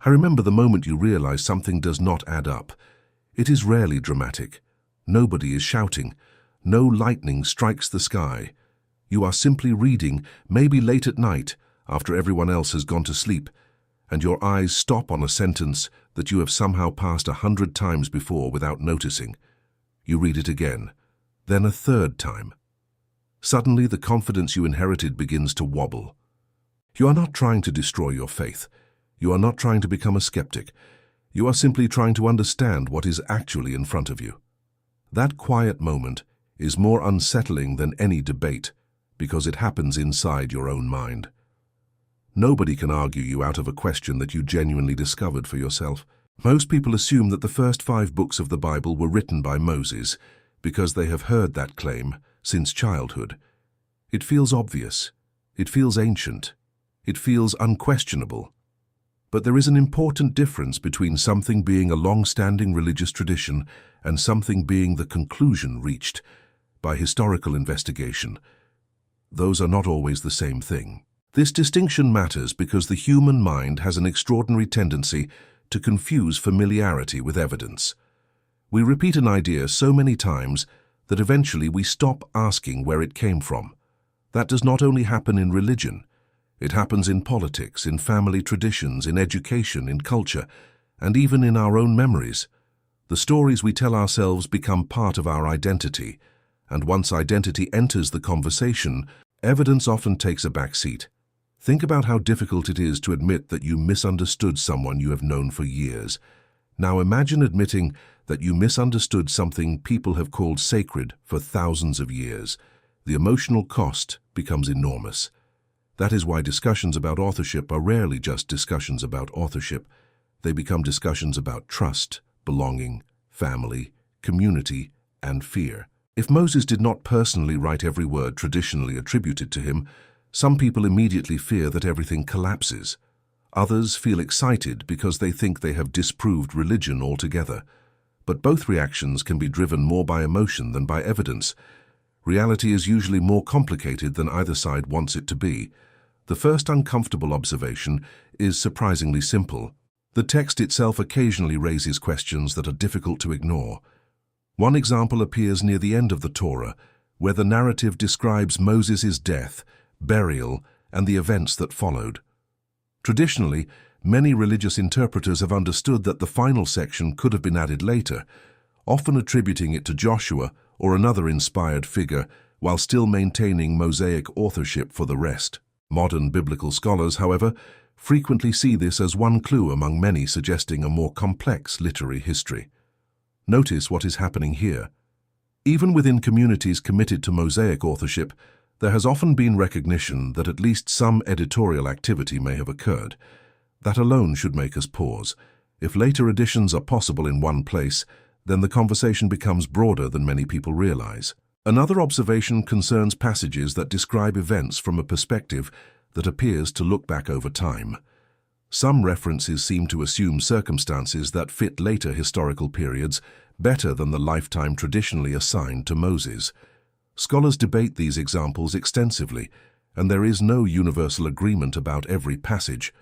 I remember the moment you realize something does not add up. It is rarely dramatic. Nobody is shouting. No lightning strikes the sky. You are simply reading, maybe late at night, after everyone else has gone to sleep, and your eyes stop on a sentence that you have somehow passed 100 times before without noticing. You read it again, then a third time. Suddenly, the confidence you inherited begins to wobble. You are not trying to destroy your faith. You are not trying to become a skeptic. You are simply trying to understand what is actually in front of you. That quiet moment is more unsettling than any debate because it happens inside your own mind. Nobody can argue you out of a question that you genuinely discovered for yourself. Most people assume that the first 5 books of the Bible were written by Moses because they have heard that claim since childhood. It feels obvious. It feels ancient. It feels unquestionable. But there is an important difference between something being a long-standing religious tradition and something being the conclusion reached by historical investigation. Those are not always the same thing. This distinction matters because the human mind has an extraordinary tendency to confuse familiarity with evidence. We repeat an idea so many times that eventually we stop asking where it came from. That does not only happen in religion. It happens in politics, in family traditions, in education, in culture, and even in our own memories. The stories we tell ourselves become part of our identity, and once identity enters the conversation, evidence often takes a back seat. Think about how difficult it is to admit that you misunderstood someone you have known for years. Now imagine admitting that you misunderstood something people have called sacred for thousands of years. The emotional cost becomes enormous. That is why discussions about authorship are rarely just discussions about authorship. They become discussions about trust, belonging, family, community, and fear. If Moses did not personally write every word traditionally attributed to him, some people immediately fear that everything collapses. Others feel excited because they think they have disproved religion altogether. But both reactions can be driven more by emotion than by evidence. Reality is usually more complicated than either side wants it to be. The first uncomfortable observation is surprisingly simple. The text itself occasionally raises questions that are difficult to ignore. One example appears near the end of the Torah, where the narrative describes Moses' death, burial, and the events that followed. Traditionally, many religious interpreters have understood that the final section could have been added later, often attributing it to Joshua or another inspired figure, while still maintaining Mosaic authorship for the rest. Modern biblical scholars, however, frequently see this as one clue among many suggesting a more complex literary history. Notice what is happening here. Even within communities committed to Mosaic authorship, there has often been recognition that at least some editorial activity may have occurred. That alone should make us pause. If later additions are possible in one place, then the conversation becomes broader than many people realize. Another observation concerns passages that describe events from a perspective that appears to look back over time. Some references seem to assume circumstances that fit later historical periods better than the lifetime traditionally assigned to Moses. Scholars debate these examples extensively, and there is no universal agreement about every passage.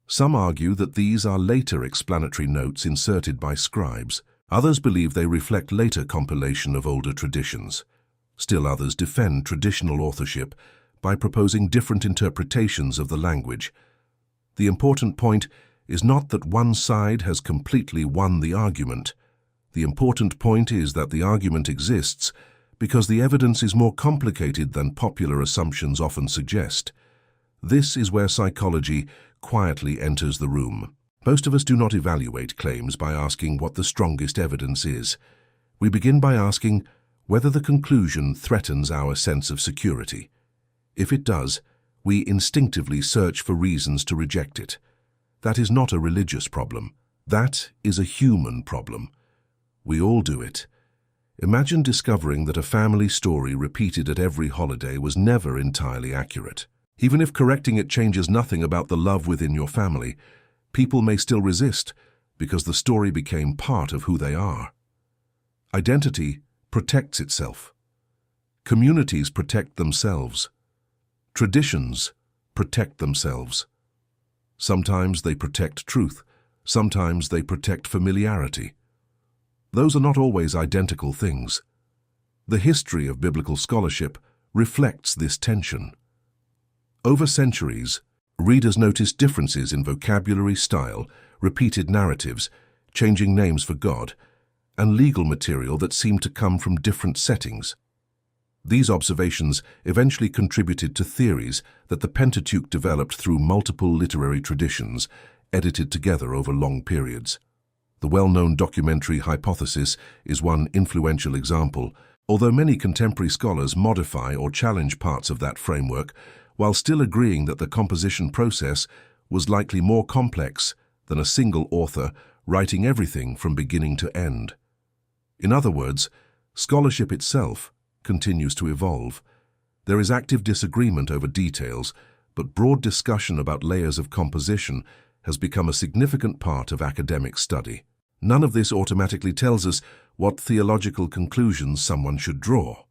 Some argue that these are later explanatory notes inserted by scribes. Others believe they reflect later compilation of older traditions. Still others defend traditional authorship by proposing different interpretations of the language. The important point is not that one side has completely won the argument. The important point is that the argument exists because the evidence is more complicated than popular assumptions often suggest. This is where psychology quietly enters the room. Most of us do not evaluate claims by asking what the strongest evidence is. We begin by asking whether the conclusion threatens our sense of security. If it does, we instinctively search for reasons to reject it. That is not a religious problem. That is a human problem. We all do it. Imagine discovering that a family story repeated at every holiday was never entirely accurate. Even if correcting it changes nothing about the love within your family, people may still resist because the story became part of who they are. Identity protects itself. Communities protect themselves. Traditions protect themselves. Sometimes they protect truth, Sometimes they protect familiarity. Those are not always identical things. The history of biblical scholarship reflects this tension. Over centuries, readers noticed differences in vocabulary, style, repeated narratives, changing names for God, and legal material that seemed to come from different settings. These observations eventually contributed to theories that the Pentateuch developed through multiple literary traditions, edited together over long periods. The well-known documentary hypothesis is one influential example, although many contemporary scholars modify or challenge parts of that framework, while still agreeing that the composition process was likely more complex than a single author writing everything from beginning to end. In other words, scholarship itself continues to evolve. There is active disagreement over details, but broad discussion about layers of composition has become a significant part of academic study. None of this automatically tells us what theological conclusions someone should draw.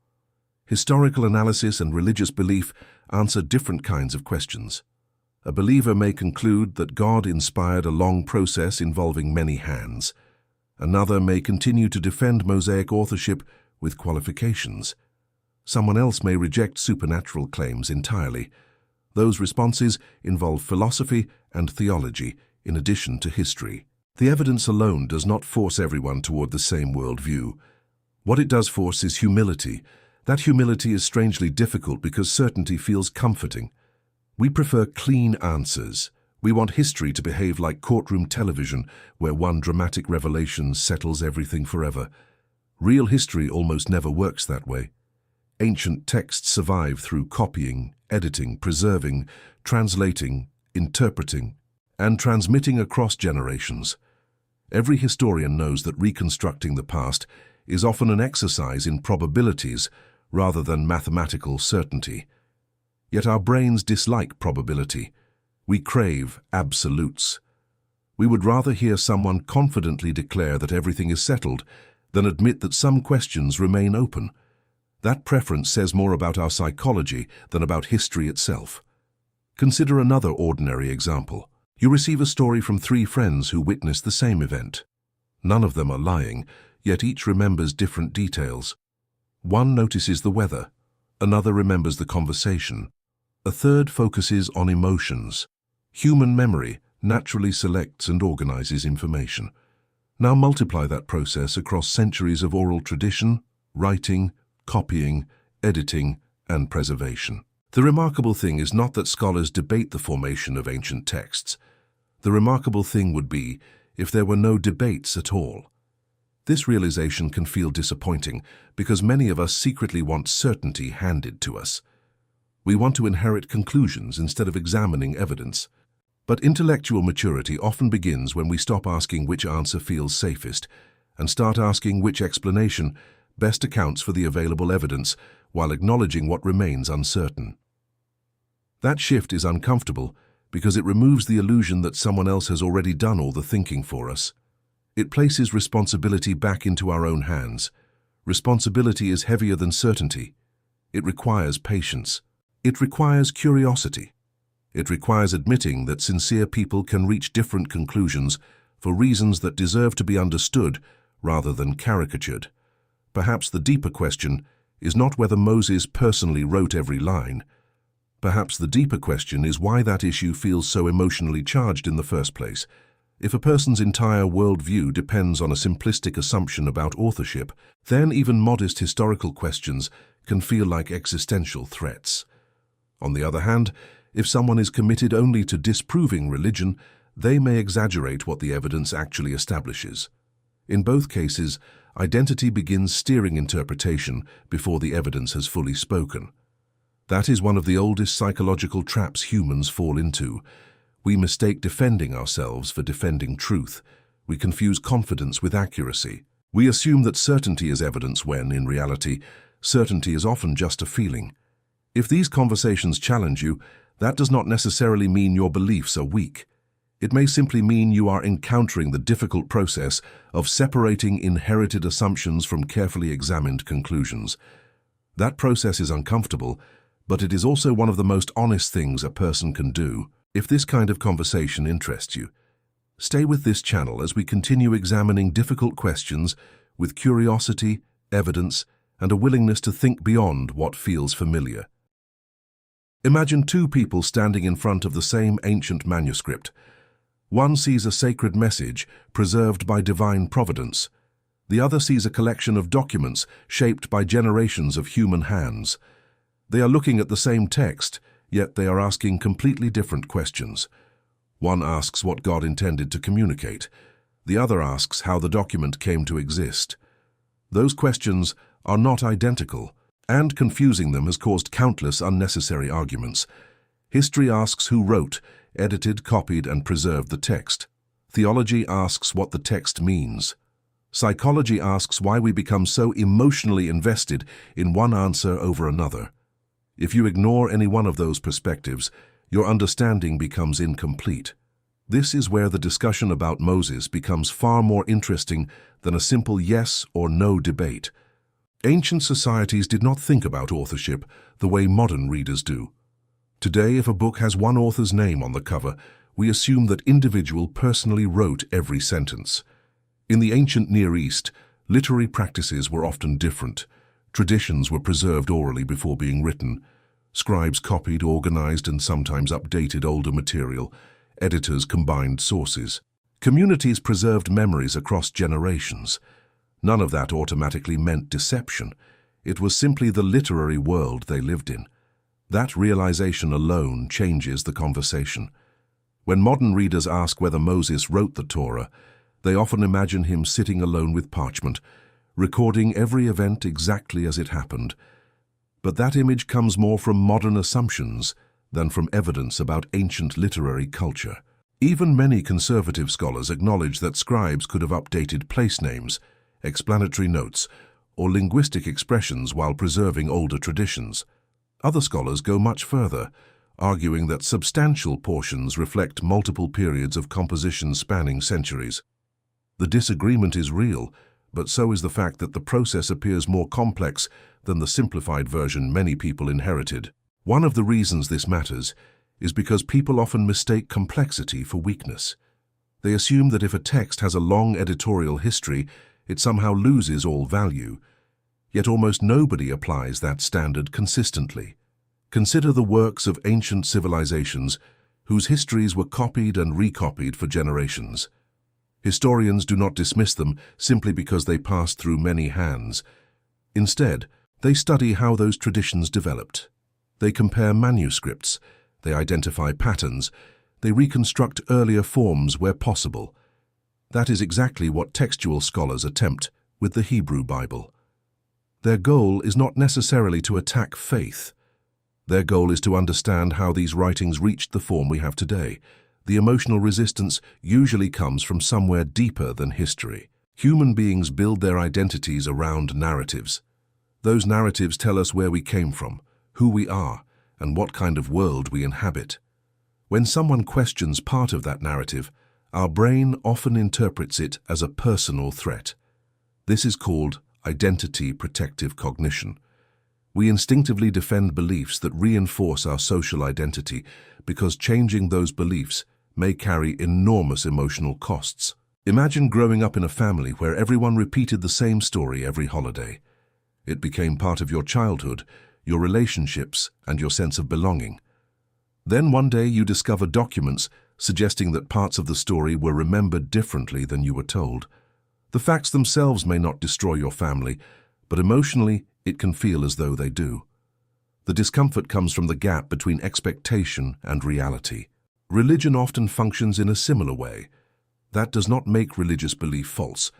Historical analysis and religious belief answer different kinds of questions. A believer may conclude that God inspired a long process involving many hands. Another may continue to defend Mosaic authorship with qualifications. Someone else may reject supernatural claims entirely. Those responses involve philosophy and theology in addition to history. The evidence alone does not force everyone toward the same worldview. What it does force is humility. That humility is strangely difficult because certainty feels comforting. We prefer clean answers. We want history to behave like courtroom television, where one dramatic revelation settles everything forever. Real history almost never works that way. Ancient texts survive through copying, editing, preserving, translating, interpreting, and transmitting across generations. Every historian knows that reconstructing the past is often an exercise in probabilities rather than mathematical certainty. Yet our brains dislike probability. We crave absolutes. We would rather hear someone confidently declare that everything is settled than admit that some questions remain open. That preference says more about our psychology than about history itself. Consider another ordinary example. You receive a story from 3 friends who witnessed the same event. None of them are lying, yet each remembers different details. One notices the weather, another remembers the conversation, a third focuses on emotions. Human memory naturally selects and organizes information. Now multiply that process across centuries of oral tradition, writing, copying, editing, and preservation. The remarkable thing is not that scholars debate the formation of ancient texts. The remarkable thing would be if there were no debates at all. This realization can feel disappointing because many of us secretly want certainty handed to us. We want to inherit conclusions instead of examining evidence. But intellectual maturity often begins when we stop asking which answer feels safest and start asking which explanation best accounts for the available evidence while acknowledging what remains uncertain. That shift is uncomfortable because it removes the illusion that someone else has already done all the thinking for us. It places responsibility back into our own hands. Responsibility is heavier than certainty. It requires patience. It requires curiosity. It requires admitting that sincere people can reach different conclusions for reasons that deserve to be understood rather than caricatured. Perhaps the deeper question is not whether Moses personally wrote every line. Perhaps the deeper question is why that issue feels so emotionally charged in the first place. If a person's entire worldview depends on a simplistic assumption about authorship, then even modest historical questions can feel like existential threats. On the other hand, if someone is committed only to disproving religion, they may exaggerate what the evidence actually establishes. In both cases, identity begins steering interpretation before the evidence has fully spoken. That is one of the oldest psychological traps humans fall into. We mistake defending ourselves for defending truth. We confuse confidence with accuracy. We assume that certainty is evidence when, in reality, certainty is often just a feeling. If these conversations challenge you, that does not necessarily mean your beliefs are weak. It may simply mean you are encountering the difficult process of separating inherited assumptions from carefully examined conclusions. That process is uncomfortable, but it is also one of the most honest things a person can do. If this kind of conversation interests you, Stay with this channel as we continue examining difficult questions with curiosity, evidence, and a willingness to think beyond what feels familiar. Imagine two people standing in front of the same ancient manuscript. One sees a sacred message preserved by divine providence. The other sees a collection of documents shaped by generations of human hands. They are looking at the same text, yet they are asking completely different questions. One asks what God intended to communicate. The other asks how the document came to exist. Those questions are not identical, and confusing them has caused countless unnecessary arguments. History asks who wrote, edited, copied, and preserved the text. Theology asks what the text means. Psychology asks why we become so emotionally invested in one answer over another. If you ignore any one of those perspectives, your understanding becomes incomplete. This is where the discussion about Moses becomes far more interesting than a simple yes or no debate. Ancient societies did not think about authorship the way modern readers do. Today, if a book has one author's name on the cover, we assume that individual personally wrote every sentence. In the ancient Near East, literary practices were often different. Traditions were preserved orally before being written. Scribes copied, organized, and sometimes updated older material. Editors combined sources. Communities preserved memories across generations. None of that automatically meant deception. It was simply the literary world they lived in. That realization alone changes the conversation. When modern readers ask whether Moses wrote the Torah, they often imagine him sitting alone with parchment, recording every event exactly as it happened. But that image comes more from modern assumptions than from evidence about ancient literary culture. Even many conservative scholars acknowledge that scribes could have updated place names, explanatory notes, or linguistic expressions while preserving older traditions. Other scholars go much further, arguing that substantial portions reflect multiple periods of composition spanning centuries. The disagreement is real, but so is the fact that the process appears more complex than the simplified version many people inherited. One of the reasons this matters is because people often mistake complexity for weakness. They assume that if a text has a long editorial history, it somehow loses all value. Yet almost nobody applies that standard consistently. Consider the works of ancient civilizations whose histories were copied and recopied for generations. Historians do not dismiss them simply because they passed through many hands. Instead, they study how those traditions developed. They compare manuscripts, they identify patterns, they reconstruct earlier forms where possible. That is exactly what textual scholars attempt with the Hebrew Bible. Their goal is not necessarily to attack faith. Their goal is to understand how these writings reached the form we have today. The emotional resistance usually comes from somewhere deeper than history. Human beings build their identities around narratives. Those narratives tell us where we came from, who we are, and what kind of world we inhabit. When someone questions part of that narrative, our brain often interprets it as a personal threat. This is called identity protective cognition. We instinctively defend beliefs that reinforce our social identity because changing those beliefs may carry enormous emotional costs. Imagine growing up in a family where everyone repeated the same story every holiday. It became part of your childhood, your relationships, and your sense of belonging. Then one day you discover documents suggesting that parts of the story were remembered differently than you were told. The facts themselves may not destroy your family, but emotionally it can feel as though they do. The discomfort comes from the gap between expectation and reality. Religion often functions in a similar way. That does not make religious belief false.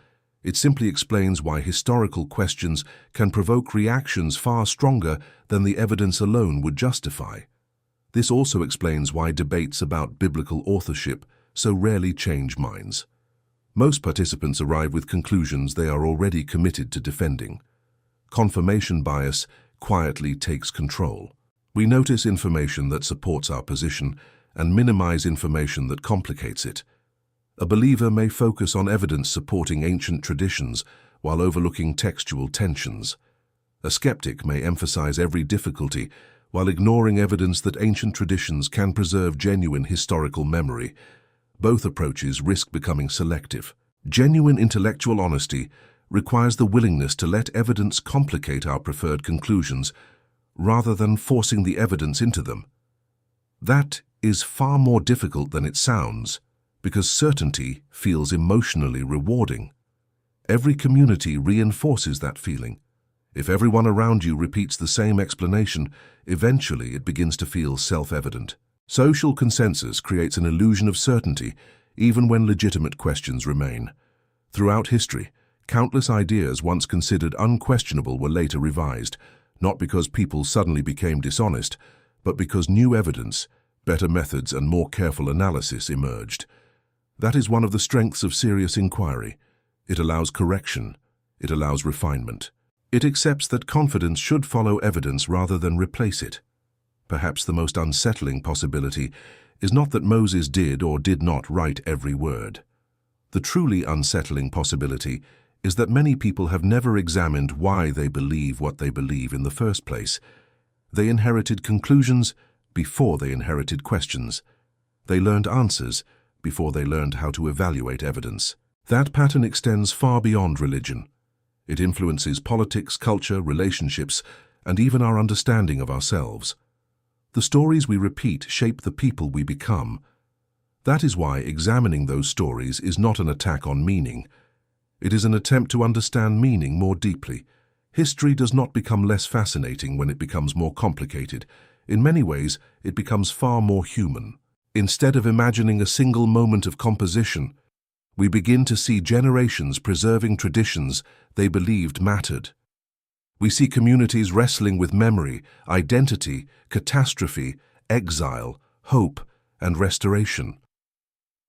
It simply explains why historical questions can provoke reactions far stronger than the evidence alone would justify. This also explains why debates about biblical authorship so rarely change minds. Most participants arrive with conclusions they are already committed to defending. Confirmation bias quietly takes control. We notice information that supports our position and minimize information that complicates it. A believer may focus on evidence supporting ancient traditions while overlooking textual tensions. A skeptic may emphasize every difficulty while ignoring evidence that ancient traditions can preserve genuine historical memory. Both approaches risk becoming selective. Genuine intellectual honesty requires the willingness to let evidence complicate our preferred conclusions rather than forcing the evidence into them. That is far more difficult than it sounds, because certainty feels emotionally rewarding. Every community reinforces that feeling. If everyone around you repeats the same explanation, eventually it begins to feel self-evident. Social consensus creates an illusion of certainty, even when legitimate questions remain. Throughout history, countless ideas once considered unquestionable were later revised, not because people suddenly became dishonest, but because new evidence, better methods, and more careful analysis emerged. That is one of the strengths of serious inquiry. It allows correction. It allows refinement. It accepts that confidence should follow evidence rather than replace it. Perhaps the most unsettling possibility is not that Moses did or did not write every word. The truly unsettling possibility is that many people have never examined why they believe what they believe in the first place. They inherited conclusions before they inherited questions. They learned answers before they learned how to evaluate evidence. That pattern extends far beyond religion. It influences politics, culture, relationships, and even our understanding of ourselves. The stories we repeat shape the people we become. That is why examining those stories is not an attack on meaning. It is an attempt to understand meaning more deeply. History does not become less fascinating when it becomes more complicated. In many ways, it becomes far more human. Instead of imagining a single moment of composition, we begin to see generations preserving traditions they believed mattered. We see communities wrestling with memory, identity, catastrophe, exile, hope, and restoration.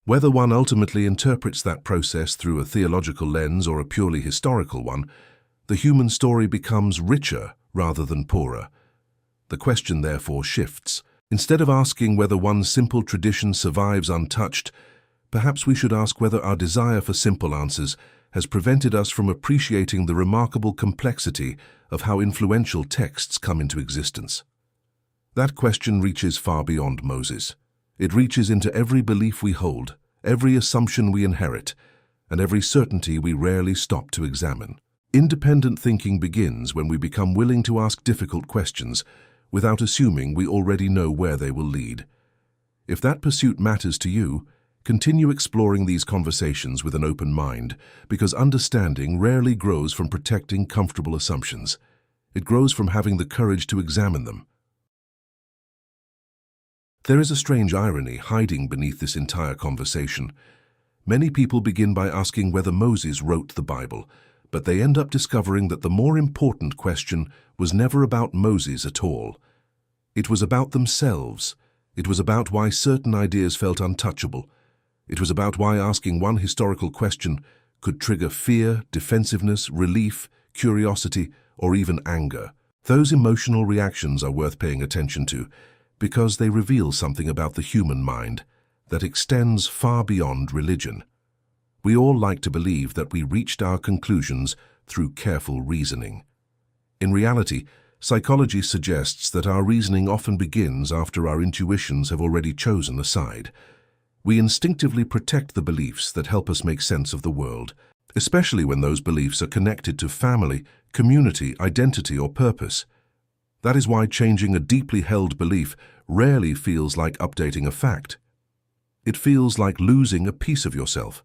Whether one ultimately interprets that process through a theological lens or a purely historical one, the human story becomes richer rather than poorer. The question therefore shifts. Instead of asking whether one simple tradition survives untouched, perhaps we should ask whether our desire for simple answers has prevented us from appreciating the remarkable complexity of how influential texts come into existence. That question reaches far beyond Moses. It reaches into every belief we hold, every assumption we inherit, and every certainty we rarely stop to examine. Independent thinking begins when we become willing to ask difficult questions without assuming we already know where they will lead. If that pursuit matters to you, continue exploring these conversations with an open mind, because understanding rarely grows from protecting comfortable assumptions. It grows from having the courage to examine them. There is a strange irony hiding beneath this entire conversation. Many people begin by asking whether Moses wrote the Bible, but they end up discovering that the more important question was never about Moses at all. It was about themselves. It was about why certain ideas felt untouchable. It was about why asking one historical question could trigger fear, defensiveness, relief, curiosity, or even anger. Those emotional reactions are worth paying attention to because they reveal something about the human mind that extends far beyond religion. We all like to believe that we reached our conclusions through careful reasoning. In reality, psychology suggests that our reasoning often begins after our intuitions have already chosen a side. We instinctively protect the beliefs that help us make sense of the world, especially when those beliefs are connected to family, community, identity, or purpose. That is why changing a deeply held belief rarely feels like updating a fact. It feels like losing a piece of yourself.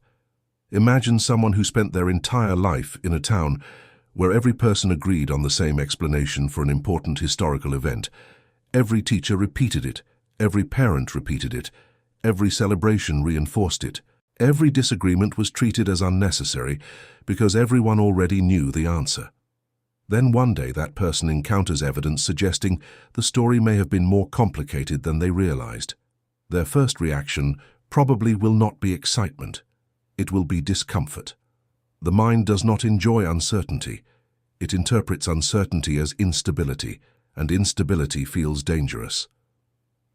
Imagine someone who spent their entire life in a town where every person agreed on the same explanation for an important historical event. Every teacher repeated it, every parent repeated it, every celebration reinforced it. Every disagreement was treated as unnecessary because everyone already knew the answer. Then one day that person encounters evidence suggesting the story may have been more complicated than they realized. Their first reaction probably will not be excitement. It will be discomfort. The mind does not enjoy uncertainty. It interprets uncertainty as instability, and instability feels dangerous.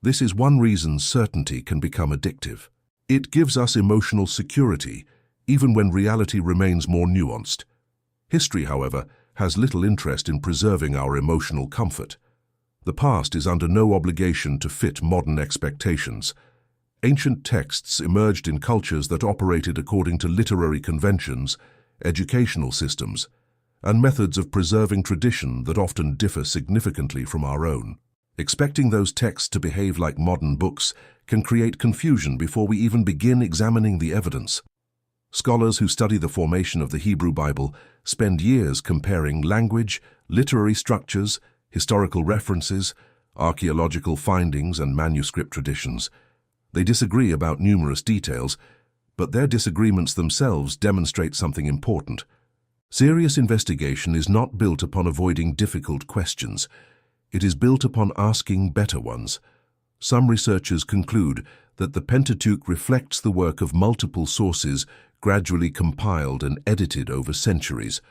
This is one reason certainty can become addictive. It gives us emotional security, even when reality remains more nuanced. History, however, has little interest in preserving our emotional comfort. The past is under no obligation to fit modern expectations. Ancient texts emerged in cultures that operated according to literary conventions, educational systems, and methods of preserving tradition that often differ significantly from our own. Expecting those texts to behave like modern books can create confusion before we even begin examining the evidence. Scholars who study the formation of the Hebrew Bible spend years comparing language, literary structures, historical references, archaeological findings, and manuscript traditions. They disagree about numerous details, but their disagreements themselves demonstrate something important. Serious investigation is not built upon avoiding difficult questions. It is built upon asking better ones. Some researchers conclude that the Pentateuch reflects the work of multiple sources gradually compiled and edited over centuries.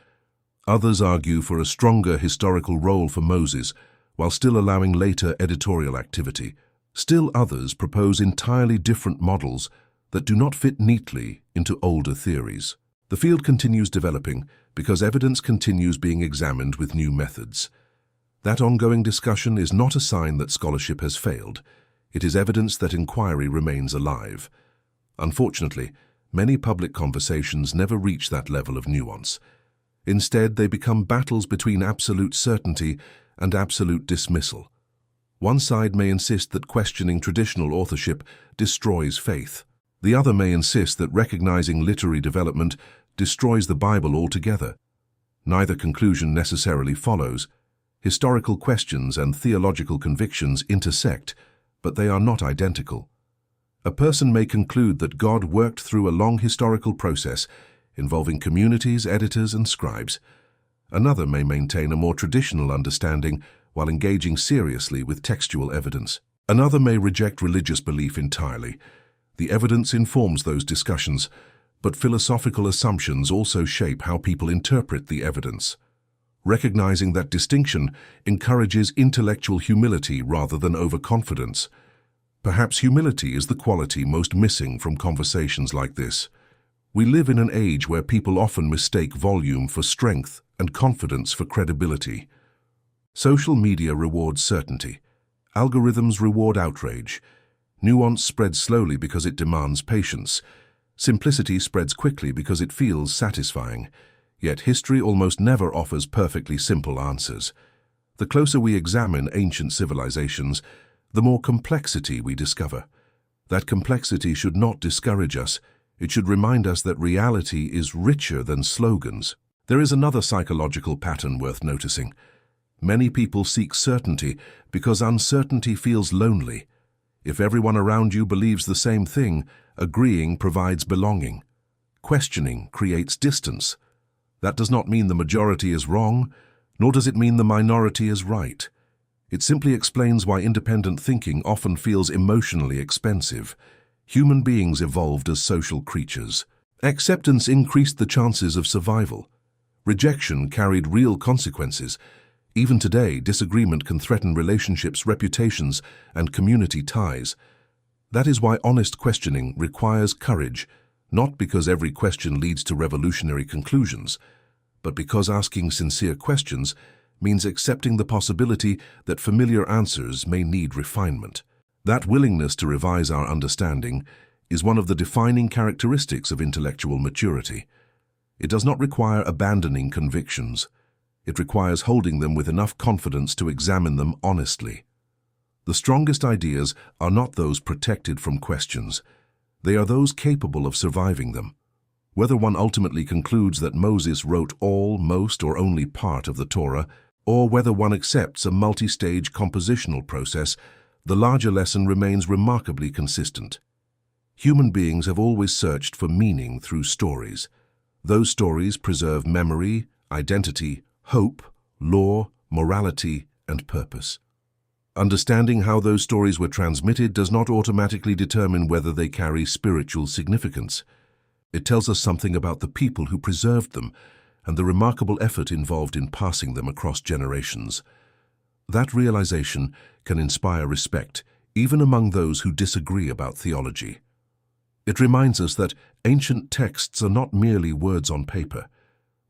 Others argue for a stronger historical role for Moses, while still allowing later editorial activity. Still others propose entirely different models that do not fit neatly into older theories. The field continues developing because evidence continues being examined with new methods. That ongoing discussion is not a sign that scholarship has failed. It is evidence that inquiry remains alive. Unfortunately, many public conversations never reach that level of nuance. Instead, they become battles between absolute certainty and absolute dismissal. One side may insist that questioning traditional authorship destroys faith. The other may insist that recognizing literary development destroys the Bible altogether. Neither conclusion necessarily follows. Historical questions and theological convictions intersect, but they are not identical. A person may conclude that God worked through a long historical process involving communities, editors, and scribes. Another may maintain a more traditional understanding while engaging seriously with textual evidence. Another may reject religious belief entirely. The evidence informs those discussions, but philosophical assumptions also shape how people interpret the evidence. Recognizing that distinction encourages intellectual humility rather than overconfidence. Perhaps humility is the quality most missing from conversations like this. We live in an age where people often mistake volume for strength and confidence for credibility. Social media rewards certainty. Algorithms reward outrage. Nuance spreads slowly because it demands patience. Simplicity spreads quickly because it feels satisfying. Yet history almost never offers perfectly simple answers. The closer we examine ancient civilizations, the more complexity we discover. That complexity should not discourage us. It should remind us that reality is richer than slogans. There is another psychological pattern worth noticing. Many people seek certainty because uncertainty feels lonely. If everyone around you believes the same thing, agreeing provides belonging. Questioning creates distance. That does not mean the majority is wrong, nor does it mean the minority is right. It simply explains why independent thinking often feels emotionally expensive. Human beings evolved as social creatures. Acceptance increased the chances of survival. Rejection carried real consequences. Even today, disagreement can threaten relationships, reputations, and community ties. That is why honest questioning requires courage, not because every question leads to revolutionary conclusions, but because asking sincere questions means accepting the possibility that familiar answers may need refinement. That willingness to revise our understanding is one of the defining characteristics of intellectual maturity. It does not require abandoning convictions. It requires holding them with enough confidence to examine them honestly. The strongest ideas are not those protected from questions. They are those capable of surviving them. Whether one ultimately concludes that Moses wrote all, most, or only part of the Torah, or whether one accepts a multi-stage compositional process, the larger lesson remains remarkably consistent. Human beings have always searched for meaning through stories. Those stories preserve memory, identity, hope, law, morality, and purpose. Understanding how those stories were transmitted does not automatically determine whether they carry spiritual significance. It tells us something about the people who preserved them and the remarkable effort involved in passing them across generations. That realization can inspire respect, even among those who disagree about theology. It reminds us that ancient texts are not merely words on paper.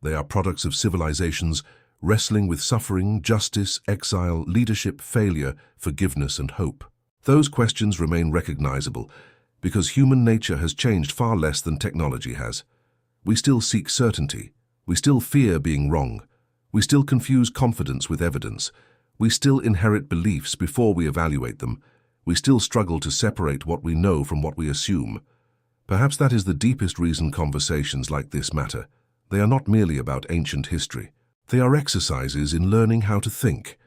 They are products of civilizations wrestling with suffering, justice, exile, leadership, failure, forgiveness, and hope. Those questions remain recognizable Because human nature has changed far less than technology has. We still seek certainty. We still fear being wrong. We still confuse confidence with evidence. We still inherit beliefs before we evaluate them. We still struggle to separate what we know from what we assume. Perhaps that is the deepest reason conversations like this matter. They are not merely about ancient history. They are exercises in learning how to think.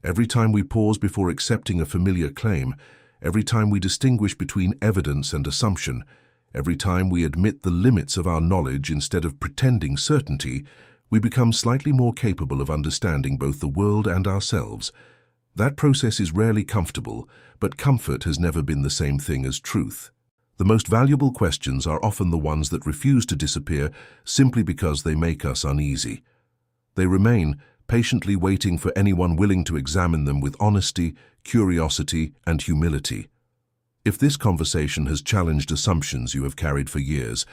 Every time we pause before accepting a familiar claim, every time we distinguish between evidence and assumption, every time we admit the limits of our knowledge instead of pretending certainty, we become slightly more capable of understanding both the world and ourselves. That process is rarely comfortable, but comfort has never been the same thing as truth. The most valuable questions are often the ones that refuse to disappear simply because they make us uneasy. They remain, patiently waiting for anyone willing to examine them with honesty, curiosity, and humility. If this conversation has challenged assumptions you have carried for years,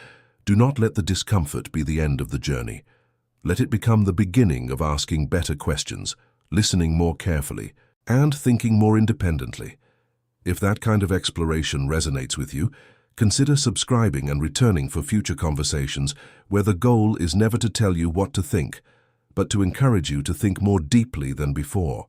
do not let the discomfort be the end of the journey. Let it become the beginning of asking better questions, listening more carefully, and thinking more independently. If that kind of exploration resonates with you, consider subscribing and returning for future conversations where the goal is never to tell you what to think, but to encourage you to think more deeply than before.